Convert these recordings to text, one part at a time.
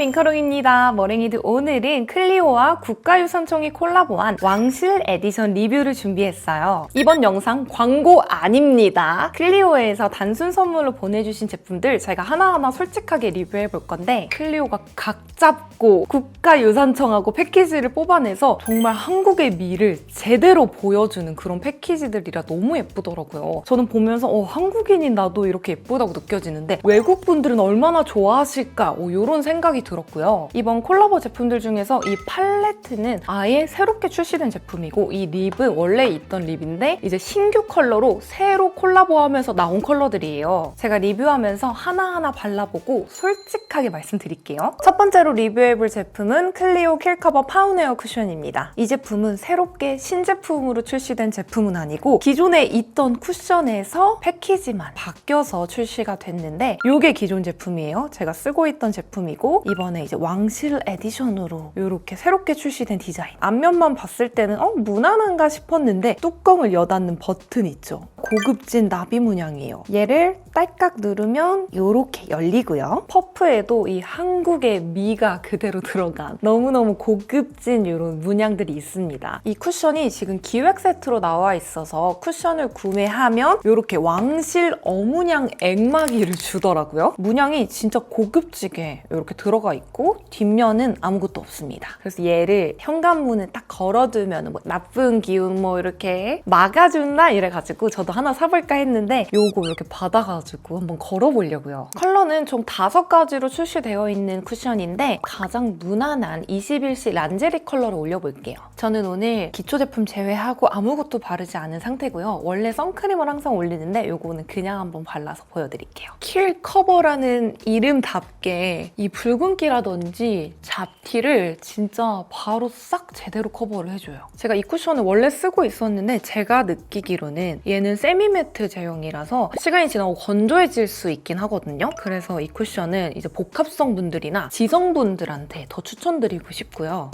민카롱입니다. 머랭이들 오늘은 클리오와 국가유산청이 콜라보한 왕실 에디션 리뷰를 준비했어요. 이번 영상 광고 아닙니다. 클리오에서 단순 선물로 보내주신 제품들 제가 하나하나 솔직하게 리뷰해볼 건데 클리오가 각 잡고 국가유산청하고 패키지를 뽑아내서 정말 한국의 미를 제대로 보여주는 그런 패키지들이라 너무 예쁘더라고요. 저는 보면서 한국인인 나도 이렇게 예쁘다고 느껴지는데 외국 분들은 얼마나 좋아하실까 이런 생각이 들었고요. 이번 콜라보 제품들 중에서 이 팔레트는 아예 새롭게 출시된 제품이고 이 립은 원래 있던 립인데 이제 신규 컬러로 새로 콜라보하면서 나온 컬러들이에요. 제가 리뷰하면서 하나하나 발라보고 솔직하게 말씀드릴게요. 첫 번째로 리뷰해볼 제품은 클리오 킬커버 파운웨어 쿠션입니다. 이 제품은 새롭게 신제품으로 출시된 제품은 아니고 기존에 있던 쿠션에서 패키지만 바뀌어서 출시가 됐는데 이게 기존 제품이에요. 제가 쓰고 있던 제품이고 이번에 이제 왕실 에디션으로 이렇게 새롭게 출시된 디자인. 앞면만 봤을 때는 무난한가 싶었는데 뚜껑을 여닫는 버튼 있죠. 고급진 나비 문양이에요. 얘를 딸깍 누르면 이렇게 열리고요. 퍼프에도 이 한국의 미가 그대로 들어간 너무너무 고급진 이런 문양들이 있습니다. 이 쿠션이 지금 기획 세트로 나와 있어서 쿠션을 구매하면 이렇게 왕실 어문양 액마기를 주더라고요. 문양이 진짜 고급지게 이렇게 들어가 있고 뒷면은 아무것도 없습니다. 그래서 얘를 현관문에 딱 걸어두면 뭐 나쁜 기운 뭐 이렇게 막아준다 이래가지고 저도 하나 사볼까 했는데 요거 이렇게 받아가지고 한번 걸어보려고요. 컬러는 총 5가지로 출시되어 있는 쿠션인데 가장 무난한 21시 란제리 컬러를 올려볼게요. 저는 오늘 기초 제품 제외하고 아무것도 바르지 않은 상태고요. 원래 선크림을 항상 올리는데 요거는 그냥 한번 발라서 보여드릴게요. 킬 커버라는 이름답게 이 붉은기라든지 잡티를 진짜 바로 싹 제대로 커버를 해줘요. 제가 이 쿠션을 원래 쓰고 있었는데 제가 느끼기로는 얘는 세미매트 제형이라서 시간이 지나고 건조해질 수 있긴 하거든요. 그래서 이 쿠션은 이제 복합성 분들이나 지성분들한테 더 추천드리고 싶고요.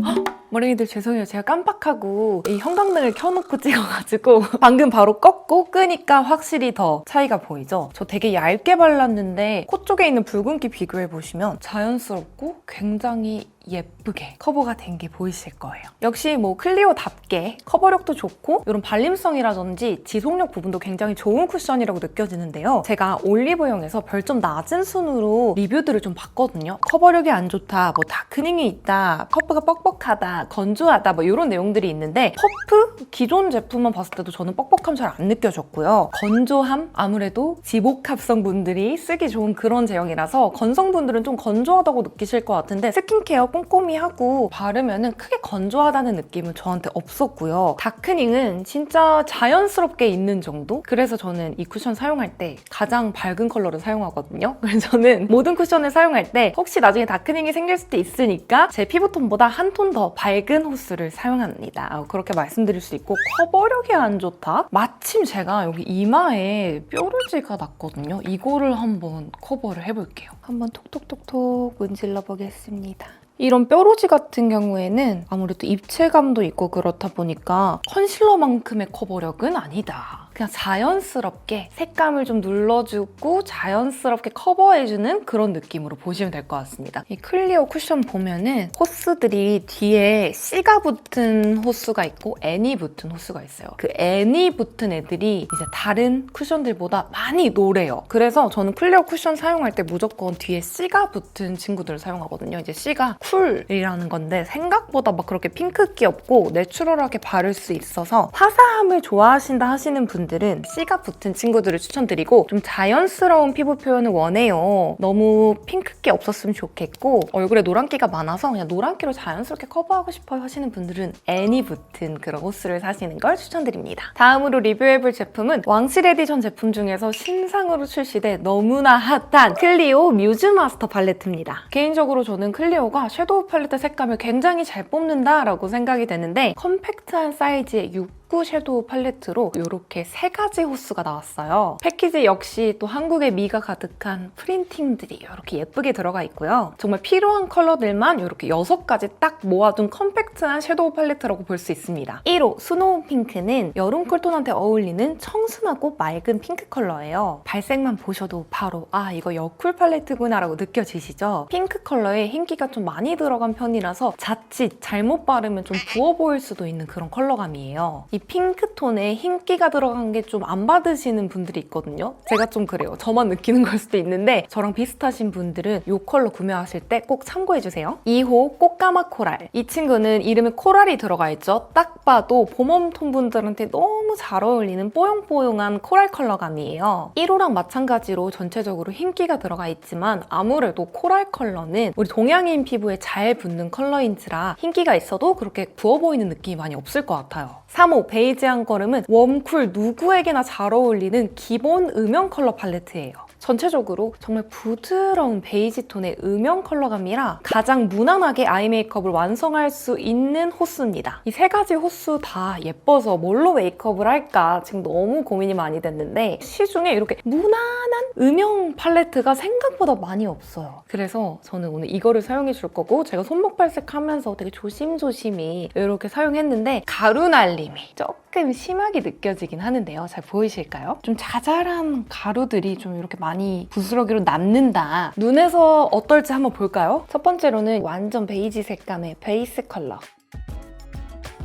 머랭이들 죄송해요. 제가 깜빡하고 이 형광등을 켜놓고 찍어가지고 방금 바로 껐고 끄니까 확실히 더 차이가 보이죠? 저 되게 얇게 발랐는데 코 쪽에 있는 붉은기 비교해보시면 자연스럽고 굉장히 예쁘게 커버가 된 게 보이실 거예요. 역시 뭐 클리오답게 커버력도 좋고 이런 발림성이라든지 지속력 부분도 굉장히 좋은 쿠션이라고 느껴지는데요. 제가 올리브영에서 별점 낮은 순으로 리뷰들을 좀 봤거든요. 커버력이 안 좋다, 뭐 다크닝이 있다, 퍼프가 뻑뻑하다, 건조하다 뭐 이런 내용들이 있는데 퍼프? 기존 제품만 봤을 때도 저는 뻑뻑함 잘 안 느껴졌고요. 건조함? 아무래도 지복합성 분들이 쓰기 좋은 그런 제형이라서 건성분들은 좀 건조하다고 느끼실 것 같은데 스킨케어 꼼꼼히 하고 바르면은 크게 건조하다는 느낌은 저한테 없었고요. 다크닝은 진짜 자연스럽게 있는 정도? 그래서 저는 이 쿠션 사용할 때 가장 밝은 컬러를 사용하거든요. 그래서 저는 모든 쿠션을 사용할 때 혹시 나중에 다크닝이 생길 수도 있으니까 제 피부톤보다 한 톤 더 밝은 호스를 사용합니다. 그렇게 말씀드릴 수 있고 커버력이 안 좋다? 마침 제가 여기 이마에 뾰루지가 났거든요. 이거를 한번 커버를 해볼게요. 한번 톡톡톡톡 문질러 보겠습니다. 이런 뾰루지 같은 경우에는 아무래도 입체감도 있고 그렇다 보니까 컨실러만큼의 커버력은 아니다. 그냥 자연스럽게 색감을 좀 눌러주고 자연스럽게 커버해주는 그런 느낌으로 보시면 될 것 같습니다. 이 클리오 쿠션 보면은 호스들이 뒤에 C가 붙은 호스가 있고 N이 붙은 호스가 있어요. 그 N이 붙은 애들이 이제 다른 쿠션들보다 많이 노래요. 그래서 저는 클리오 쿠션 사용할 때 무조건 뒤에 C가 붙은 친구들을 사용하거든요. 이제 C가 쿨이라는 건데 생각보다 막 그렇게 핑크기 없고 내추럴하게 바를 수 있어서 화사함을 좋아하신다 하시는 분들은 C가 붙은 친구들을 추천드리고 좀 자연스러운 피부 표현을 원해요. 너무 핑크기 없었으면 좋겠고 얼굴에 노란기가 많아서 그냥 노란기로 자연스럽게 커버하고 싶어요 하시는 분들은 N이 붙은 그런 호스를 사시는 걸 추천드립니다. 다음으로 리뷰해볼 제품은 왕실 에디션 제품 중에서 신상으로 출시된 너무나 핫한 클리오 뮤즈 마스터 팔레트입니다. 개인적으로 저는 클리오가 섀도우 팔레트 색감을 굉장히 잘 뽑는다라고 생각이 되는데 컴팩트한 사이즈의 6 탁구 섀도우 팔레트로 이렇게 3가지 호수가 나왔어요. 패키지 역시 또 한국의 미가 가득한 프린팅들이 이렇게 예쁘게 들어가 있고요. 정말 필요한 컬러들만 이렇게 6가지 딱 모아둔 컴팩트한 섀도우 팔레트라고 볼 수 있습니다. 1호 스노우 핑크는 여름 쿨톤한테 어울리는 청순하고 맑은 핑크 컬러예요. 발색만 보셔도 바로 아 이거 여쿨 팔레트구나 라고 느껴지시죠? 핑크 컬러에 흰기가 좀 많이 들어간 편이라서 자칫 잘못 바르면 좀 부어 보일 수도 있는 그런 컬러감이에요. 이 핑크톤에 흰기가 들어간 게 좀 안 받으시는 분들이 있거든요. 제가 좀 그래요. 저만 느끼는 걸 수도 있는데 저랑 비슷하신 분들은 이 컬러 구매하실 때 꼭 참고해주세요. 2호 꽃가마 코랄. 이 친구는 이름에 코랄이 들어가 있죠. 딱 봐도 봄웜톤 분들한테 너무 잘 어울리는 뽀용뽀용한 코랄 컬러감이에요. 1호랑 마찬가지로 전체적으로 흰기가 들어가 있지만 아무래도 코랄 컬러는 우리 동양인 피부에 잘 붙는 컬러인지라 흰기가 있어도 그렇게 부어 보이는 느낌이 많이 없을 것 같아요. 3호 베이지 한 걸음은 웜쿨 누구에게나 잘 어울리는 기본 음영 컬러 팔레트예요. 전체적으로 정말 부드러운 베이지 톤의 음영 컬러감이라 가장 무난하게 아이 메이크업을 완성할 수 있는 호수입니다. 이 3가지 호수 다 예뻐서 뭘로 메이크업을 할까 지금 너무 고민이 많이 됐는데 시중에 이렇게 무난한 음영 팔레트가 생각보다 많이 없어요. 그래서 저는 오늘 이거를 사용해 줄 거고 제가 손목 발색하면서 되게 조심조심히 이렇게 사용했는데 가루 날림이 조금 심하게 느껴지긴 하는데요. 잘 보이실까요? 좀 자잘한 가루들이 좀 이렇게 많이 부스러기로 남는다. 눈에서 어떨지 한번 볼까요? 첫 번째로는 완전 베이지 색감의 베이스 컬러.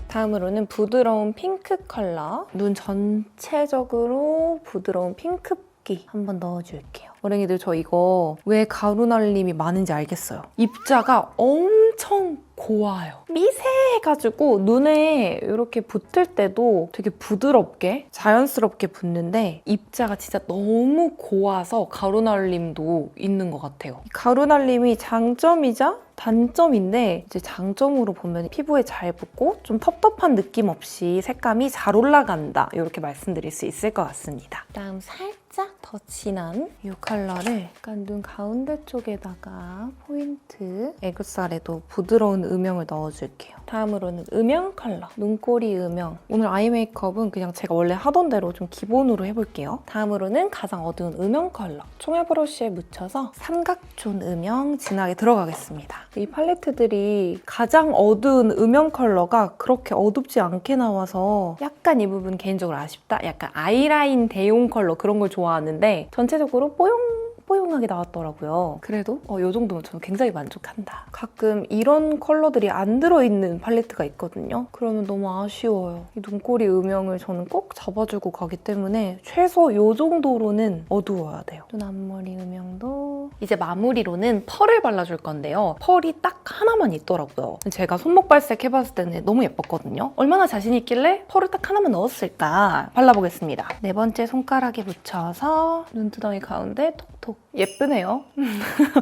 다음으로는 부드러운 핑크 컬러. 눈 전체적으로 부드러운 핑크기 한번 넣어줄게요. 어린이들 저 이거 왜 가루 날림이 많은지 알겠어요. 입자가 엄청 고와요. 미세해가지고 눈에 이렇게 붙을 때도 되게 부드럽게 자연스럽게 붙는데 입자가 진짜 너무 고와서 가루 날림도 있는 것 같아요. 가루 날림이 장점이자 단점인데 이제 장점으로 보면 피부에 잘 붙고 좀 텁텁한 느낌 없이 색감이 잘 올라간다 이렇게 말씀드릴 수 있을 것 같습니다. 다음 살짝 더 진한 이 컬러를 약간 눈 가운데 쪽에다가 포인트 애교살에도 부드러운 음영을 넣어줄게요. 다음으로는 음영 컬러, 눈꼬리 음영. 오늘 아이 메이크업은 그냥 제가 원래 하던 대로 좀 기본으로 해볼게요. 다음으로는 가장 어두운 음영 컬러. 총알 브러쉬에 묻혀서 삼각존 음영 진하게 들어가겠습니다. 이 팔레트들이 가장 어두운 음영 컬러가 그렇게 어둡지 않게 나와서 약간 이 부분 개인적으로 아쉽다? 약간 아이라인 대용 컬러 그런 걸 좋아하는데 전체적으로 뽀용하게 나왔더라고요. 그래도 이 정도면 저는 굉장히 만족한다. 가끔 이런 컬러들이 안 들어있는 팔레트가 있거든요. 그러면 너무 아쉬워요. 이 눈꼬리 음영을 저는 꼭 잡아주고 가기 때문에 최소 이 정도로는 어두워야 돼요. 눈 앞머리 음영도 이제 마무리로는 펄을 발라줄 건데요. 펄이 딱 하나만 있더라고요. 제가 손목 발색 해봤을 때는 너무 예뻤거든요. 얼마나 자신 있길래 펄을 딱 하나만 넣었을까? 발라보겠습니다. 4번째 손가락에 묻혀서 눈두덩이 가운데 톡톡. 예쁘네요.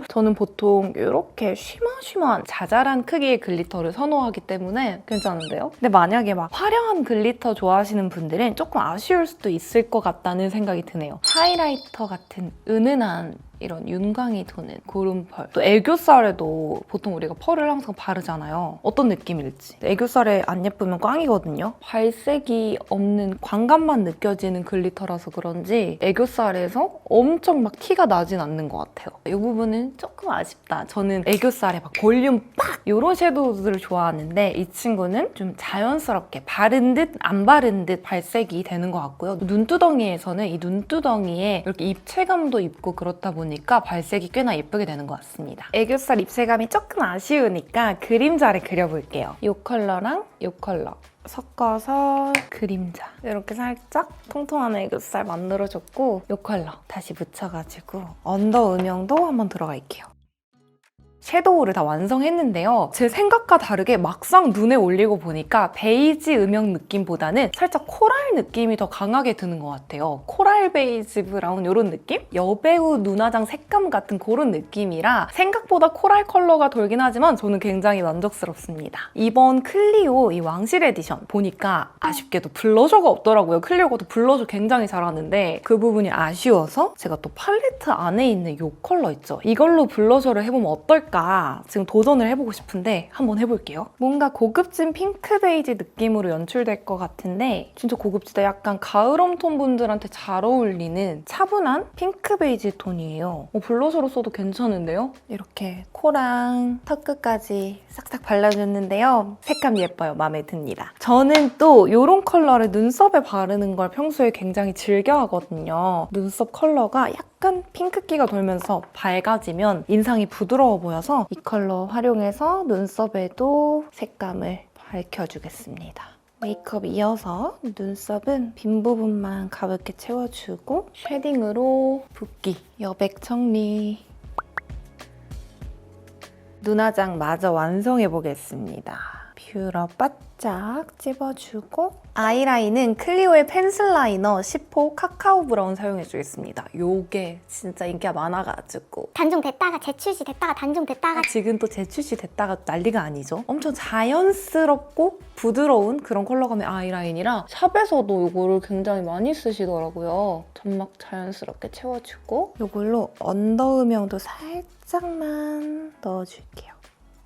저는 보통 이렇게 쉬머쉬머한 자잘한 크기의 글리터를 선호하기 때문에 괜찮은데요? 근데 만약에 막 화려한 글리터 좋아하시는 분들은 조금 아쉬울 수도 있을 것 같다는 생각이 드네요. 하이라이터 같은 은은한 이런 윤광이 도는 고른 펄. 또 애교살에도 보통 우리가 펄을 항상 바르잖아요. 어떤 느낌일지. 애교살에 안 예쁘면 꽝이거든요. 발색이 없는 광감만 느껴지는 글리터라서 그런지 애교살에서 엄청 막 티가 나진 않는 것 같아요. 이 부분은 조금 아쉽다. 저는 애교살에 막 볼륨 빡! 이런 섀도우들을 좋아하는데 이 친구는 좀 자연스럽게 바른 듯 안 바른 듯 발색이 되는 것 같고요. 눈두덩이에서는 이 눈두덩이에 이렇게 입체감도 있고 그렇다 보니까 발색이 꽤나 예쁘게 되는 것 같습니다. 애교살 입체감이 조금 아쉬우니까 그림자를 그려볼게요. 이 컬러랑 이 컬러 섞어서 그림자 이렇게 살짝 통통한 애교살 만들어줬고 이 컬러 다시 묻혀가지고 언더 음영도 한번 들어갈게요. 섀도우를 다 완성했는데요. 제 생각과 다르게 막상 눈에 올리고 보니까 베이지 음영 느낌보다는 살짝 코랄 느낌이 더 강하게 드는 것 같아요. 코랄 베이지 브라운 이런 느낌? 여배우 눈화장 색감 같은 그런 느낌이라 생각보다 코랄 컬러가 돌긴 하지만 저는 굉장히 만족스럽습니다. 이번 클리오 이 왕실 에디션 보니까 아쉽게도 블러셔가 없더라고요. 클리오가 블러셔 굉장히 잘하는데 그 부분이 아쉬워서 제가 또 팔레트 안에 있는 이 컬러 있죠? 이걸로 블러셔를 해보면 어떨까 쓸까 지금 도전을 해보고 싶은데 한번 해볼게요. 뭔가 고급진 핑크 베이지 느낌으로 연출될 것 같은데 진짜 고급지다. 약간 가을 웜톤 분들한테 잘 어울리는 차분한 핑크 베이지 톤이에요. 블러셔로 써도 괜찮은데요? 이렇게 코랑 턱 끝까지 싹싹 발라줬는데요. 색감 예뻐요. 마음에 듭니다. 저는 또 이런 컬러를 눈썹에 바르는 걸 평소에 굉장히 즐겨 하거든요. 눈썹 컬러가 약간 핑크기가 돌면서 밝아지면 인상이 부드러워 보여서 이 컬러 활용해서 눈썹에도 색감을 밝혀주겠습니다. 메이크업 이어서 눈썹은 빈 부분만 가볍게 채워주고 쉐딩으로 붓기, 여백 정리. 눈화장 마저 완성해보겠습니다. 뷰러 바짝 찝어주고 아이라인은 클리오의 펜슬 라이너 10호 카카오 브라운 사용해주겠습니다. 요게 진짜 인기가 많아가지고 단종됐다가 재출시됐다가 단종됐다가 지금 또 재출시됐다가 난리가 아니죠. 엄청 자연스럽고 부드러운 그런 컬러감의 아이라인이라 샵에서도 이거를 굉장히 많이 쓰시더라고요. 점막 자연스럽게 채워주고 이걸로 언더 음영도 살짝만 넣어줄게요.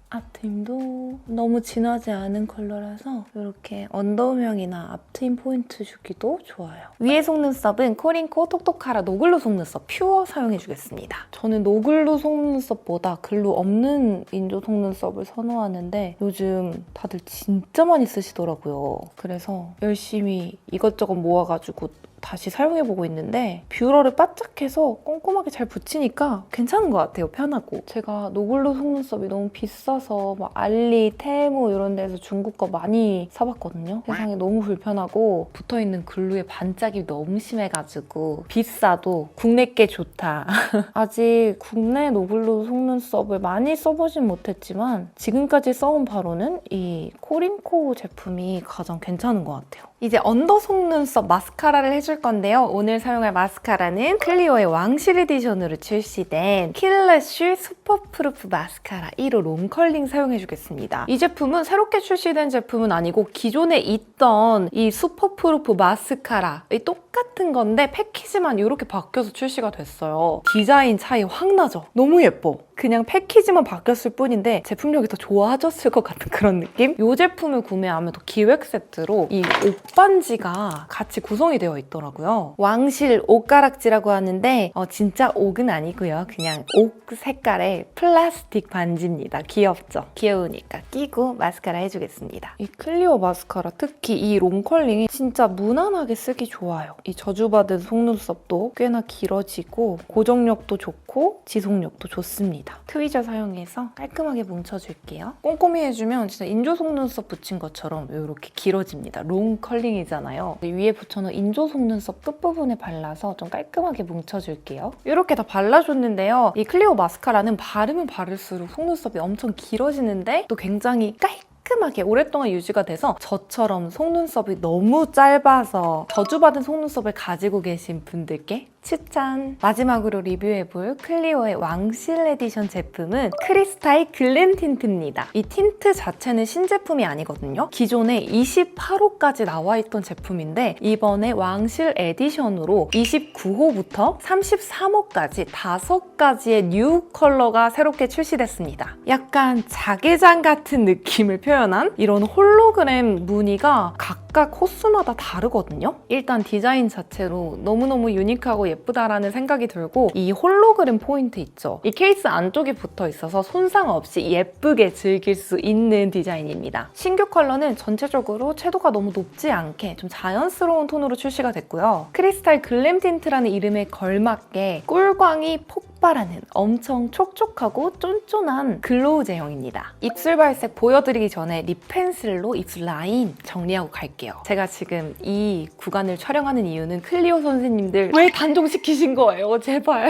앞트임도 너무 진하지 않은 컬러라서 이렇게 언더음영이나 앞트임 포인트 주기도 좋아요. 위에 속눈썹은 코링코 톡톡하라 노글루 속눈썹 퓨어 사용해주겠습니다. 저는 노글루 속눈썹보다 글루 없는 인조 속눈썹을 선호하는데 요즘 다들 진짜 많이 쓰시더라고요. 그래서 열심히 이것저것 모아가지고 다시 사용해보고 있는데 뷰러를 바짝 해서 꼼꼼하게 잘 붙이니까 괜찮은 것 같아요. 편하고. 제가 노글루 속눈썹이 너무 비싸서 막 알리, 테무 이런 데서 중국 거 많이 사봤거든요. 세상에 너무 불편하고 붙어있는 글루의 반짝이 너무 심해가지고 비싸도 국내 게 좋다. 아직 국내 노글루 속눈썹을 많이 써보진 못했지만 지금까지 써온 바로는 이 코링코 제품이 가장 괜찮은 것 같아요. 이제 언더 속눈썹 마스카라를 해줄 건데요. 오늘 사용할 마스카라는 클리오의 왕실 에디션으로 출시된 킬러쉬 슈퍼프루프 마스카라 1호 롱컬링 사용해주겠습니다. 이 제품은 새롭게 출시된 제품은 아니고 기존에 있던 이 슈퍼프루프 마스카라 똑같은 건데 패키지만 이렇게 바뀌어서 출시가 됐어요. 디자인 차이 확 나죠? 너무 예뻐. 그냥 패키지만 바뀌었을 뿐인데 제품력이 더 좋아졌을 것 같은 그런 느낌? 이 제품을 구매하면 또 기획 세트로 이 옥반지가 같이 구성이 되어 있더라고요. 왕실 옥가락지라고 하는데 진짜 옥은 아니고요. 그냥 옥 색깔의 플라스틱 반지입니다. 귀엽죠? 귀여우니까 끼고 마스카라 해주겠습니다. 이 클리오 마스카라 특히 이 롱컬링이 진짜 무난하게 쓰기 좋아요. 이 저주받은 속눈썹도 꽤나 길어지고 고정력도 좋고 지속력도 좋습니다. 트위저 사용해서 깔끔하게 뭉쳐줄게요. 꼼꼼히 해주면 진짜 인조 속눈썹 붙인 것처럼 이렇게 길어집니다. 롱 컬링이잖아요. 위에 붙여놓은 인조 속눈썹 끝부분에 발라서 좀 깔끔하게 뭉쳐줄게요. 이렇게 다 발라줬는데요. 이 클리오 마스카라는 바르면 바를수록 속눈썹이 엄청 길어지는데 또 굉장히 깔끔하게 오랫동안 유지가 돼서 저처럼 속눈썹이 너무 짧아서 저주받은 속눈썹을 가지고 계신 분들께 추천! 마지막으로 리뷰해볼 클리오의 왕실 에디션 제품은 크리스탈 글램 틴트입니다. 이 틴트 자체는 신제품이 아니거든요. 기존에 28호까지 나와있던 제품인데 이번에 왕실 에디션으로 29호부터 33호까지 5가지의 뉴 컬러가 새롭게 출시됐습니다. 약간 자개장 같은 느낌을 표현한 이런 홀로그램 무늬가 각각 호수마다 다르거든요. 일단 디자인 자체로 너무너무 유니크하고 예쁘다라는 생각이 들고 이 홀로그램 포인트 있죠? 이 케이스 안쪽에 붙어 있어서 손상 없이 예쁘게 즐길 수 있는 디자인입니다. 신규 컬러는 전체적으로 채도가 너무 높지 않게 좀 자연스러운 톤으로 출시가 됐고요. 크리스탈 글램 틴트라는 이름에 걸맞게 꿀광이 폭발하는 엄청 촉촉하고 쫀쫀한 글로우 제형입니다. 입술 발색 보여드리기 전에 립 펜슬로 입술 라인 정리하고 갈게요. 제가 지금 이 구간을 촬영하는 이유는 클리오 선생님들 왜 단종시키신 거예요? 제발.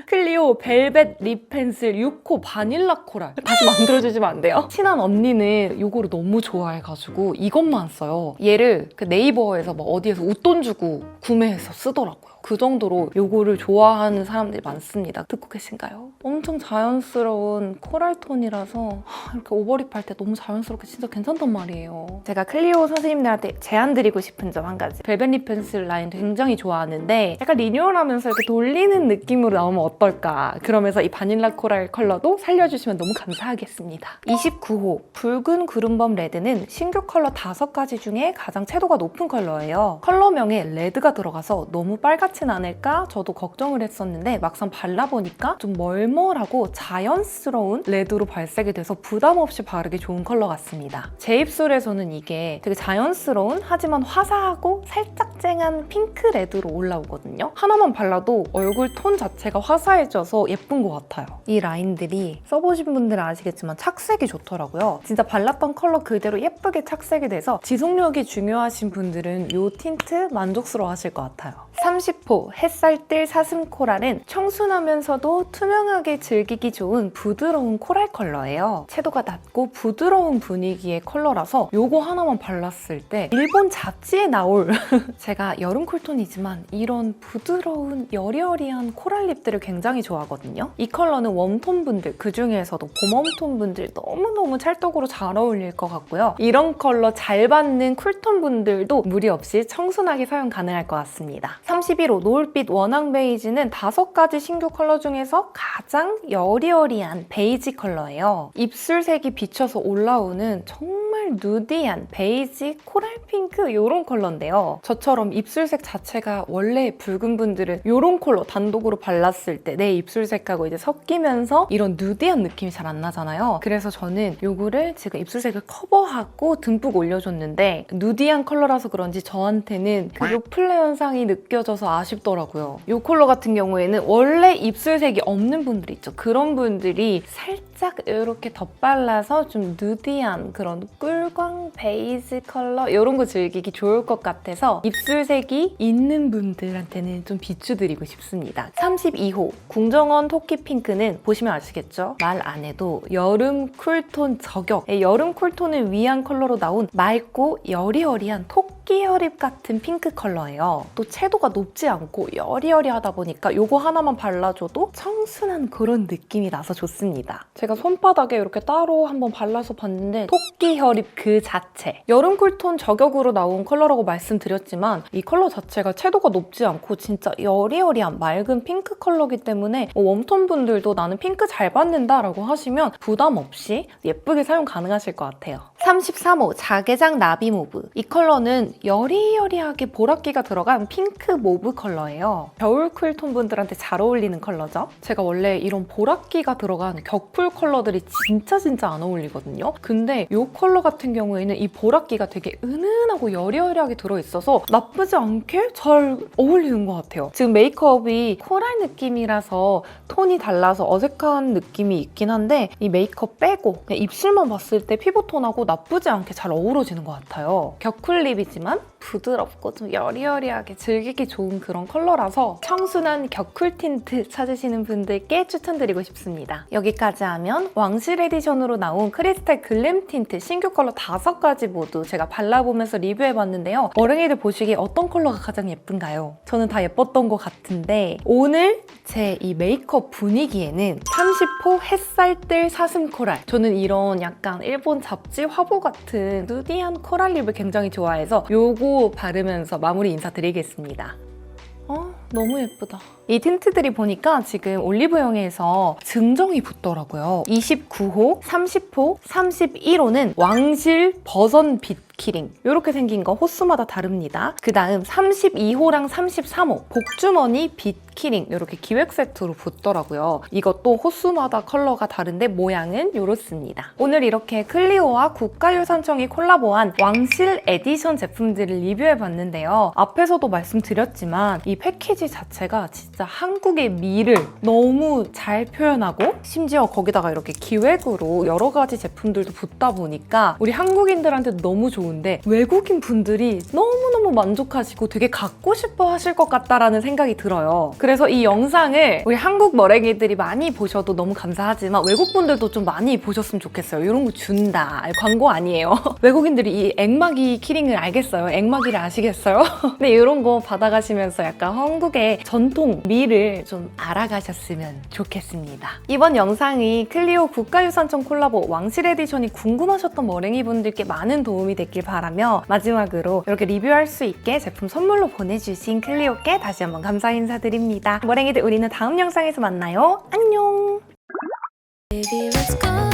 클리오 벨벳 립 펜슬 6호 바닐라 코랄 다시 만들어주시면 안 돼요? 친한 언니는 이거를 너무 좋아해가지고 이것만 써요. 얘를 그 네이버에서 뭐 어디에서 웃돈 주고 구매해서 쓰더라고요. 그 정도로 요거를 좋아하는 사람들이 많습니다. 듣고 계신가요? 엄청 자연스러운 코랄톤이라서 이렇게 오버립 할 때 너무 자연스럽게 진짜 괜찮단 말이에요. 제가 클리오 선생님들한테 제안드리고 싶은 점 한 가지. 벨벳 립 펜슬 라인 굉장히 좋아하는데 약간 리뉴얼하면서 이렇게 돌리는 느낌으로 나오면 어떨까? 그러면서 이 바닐라 코랄 컬러도 살려주시면 너무 감사하겠습니다. 29호 붉은 구름범 레드는 신규 컬러 5가지 중에 가장 채도가 높은 컬러예요. 컬러명에 레드가 들어가서 너무 빨갛진 않을까 저도 걱정을 했었는데 막상 발라보니까 좀 멀멀하고 자연스러운 레드로 발색이 돼서 부담 없이 바르기 좋은 컬러 같습니다. 제 입술에서는 이게 되게 자연스러운 하지만 화사하고 살짝 쨍한 핑크 레드로 올라오거든요. 하나만 발라도 얼굴 톤 자체가 화사해져서 예쁜 것 같아요. 이 라인들이 써보신 분들은 아시겠지만 착색이 좋더라고요. 진짜 발랐던 컬러 그대로 예쁘게 착색이 돼서 지속력이 중요하신 분들은 이 틴트 만족스러워 하실 것 같아요. 30호 햇살뜰 사슴 코랄은 청순하면서도 투명하게 즐기기 좋은 부드러운 코랄 컬러예요. 채도가 낮고 부드러운 분위기의 컬러라서 요거 하나만 발랐을 때 일본 잡지에 나올 제가 여름 쿨톤이지만 이런 부드러운 여리여리한 코랄 립들을 굉장히 좋아하거든요. 이 컬러는 웜톤 분들, 그 중에서도 봄웜톤 분들 너무너무 찰떡으로 잘 어울릴 것 같고요. 이런 컬러 잘 받는 쿨톤 분들도 무리 없이 청순하게 사용 가능할 것 같습니다. 31호 노을빛 원앙 베이지는 5가지 신규 컬러 중에서 가장 여리여리한 베이지 컬러예요. 입술색이 비쳐서 올라오는 정말 누디한 베이지 코랄 핑크 이런 컬러인데요. 저처럼 입술색 자체가 원래 붉은 분들은 이런 컬러 단독으로 발랐을 때 내 입술색하고 이제 섞이면서 이런 누디한 느낌이 잘 안 나잖아요. 그래서 저는 요거를 지금 입술색을 커버하고 듬뿍 올려줬는데 누디한 컬러라서 그런지 저한테는 그 요플레 현상이 느껴져서 아쉽더라고요. 이 컬러 같은 경우에는 원래 입술색이 없는 분들이 있죠. 그런 분들이 살짝 이렇게 덧발라서 좀 누디한 그런 꿀광 베이지 컬러 이런 거 즐기기 좋을 것 같아서 입술색이 있는 분들한테는 좀 비추드리고 싶습니다. 32호 궁정원 토끼 핑크는 보시면 아시겠죠? 말 안 해도 여름 쿨톤 저격! 여름 쿨톤을 위한 컬러로 나온 맑고 여리여리한 토끼 혈입 같은 핑크 컬러예요. 또 채도가 높지 않고 여리여리하다 보니까 이거 하나만 발라줘도 청순한 그런 느낌이 나서 좋습니다. 제가 손바닥에 이렇게 따로 한번 발라서 봤는데 토끼 혈입 그 자체! 여름 쿨톤 저격으로 나온 컬러라고 말씀드렸지만 이 컬러 자체가 채도가 높지 않고 진짜 여리여리한 맑은 핑크 컬러이기 때문에 웜톤 분들도 나는 핑크 잘 받는다 라고 하시면 부담 없이 예쁘게 사용 가능하실 것 같아요. 33호 자개장 나비 모브. 이 컬러는 여리여리하게 보랏기가 들어간 핑크 모브 컬러예요. 겨울 쿨톤 분들한테 잘 어울리는 컬러죠. 제가 원래 이런 보랏기가 들어간 격풀 컬러들이 진짜 안 어울리거든요. 근데 이 컬러 같은 경우에는 이 보랏기가 되게 은은하고 여리여리하게 들어있어서 나쁘지 않게 잘 어울리는 것 같아요. 지금 메이크업이 코랄 느낌이라서 톤이 달라서 어색한 느낌이 있긴 한데 이 메이크업 빼고 그냥 입술만 봤을 때 피부톤하고 나쁘지 않게 잘 어우러지는 것 같아요. 격쿨 립이지만 부드럽고 좀 여리여리하게 즐기기 좋은 그런 컬러라서 청순한 격쿨 틴트 찾으시는 분들께 추천드리고 싶습니다. 여기까지 하면 왕실 에디션으로 나온 크리스탈 글램 틴트 신규 컬러 5가지 모두 제가 발라보면서 리뷰해봤는데요. 어랭이들 보시기에 어떤 컬러가 가장 예쁜가요? 저는 다 예뻤던 것 같은데 오늘 제 이 메이크업 분위기에는 30호 햇살뜰 사슴 코랄. 저는 이런 약간 일본 잡지 화보 같은 누디한 코랄 립을 굉장히 좋아해서 요거 바르면서 마무리 인사드리겠습니다. 너무 예쁘다. 이 틴트들이 보니까 지금 올리브영에서 증정이 붙더라고요. 29호, 30호, 31호는 왕실 버선 빛 키링 이렇게 생긴 거 호수마다 다릅니다. 그 다음 32호랑 33호 복주머니 빛 키링 이렇게 기획 세트로 붙더라고요. 이것도 호수마다 컬러가 다른데 모양은 이렇습니다. 오늘 이렇게 클리오와 국가유산청이 콜라보한 왕실 에디션 제품들을 리뷰해봤는데요. 앞에서도 말씀드렸지만 이 패키지 자체가 진짜 한국의 미를 너무 잘 표현하고 심지어 거기다가 이렇게 기획으로 여러 가지 제품들도 붙다 보니까 우리 한국인들한테 너무 좋은 좋은데 외국인 분들이 너무너무 만족하시고 되게 갖고 싶어 하실 것 같다라는 생각이 들어요. 그래서 이 영상을 우리 한국 머랭이들이 많이 보셔도 너무 감사하지만 외국 분들도 좀 많이 보셨으면 좋겠어요. 이런 거 준다. 광고 아니에요. 외국인들이 이 액마기 키링을 알겠어요? 액마기를 아시겠어요? 근데 이런 거 받아가시면서 약간 한국의 전통 미를 좀 알아가셨으면 좋겠습니다. 이번 영상이 클리오 국가유산청 콜라보 왕실 에디션이 궁금하셨던 머랭이 분들께 많은 도움이 됐길 바라며 마지막으로 이렇게 리뷰할 수 있게 제품 선물로 보내주신 클리오께 다시 한번 감사 인사드립니다. 머랭이들 우리는 다음 영상에서 만나요. 안녕! Baby, let's go.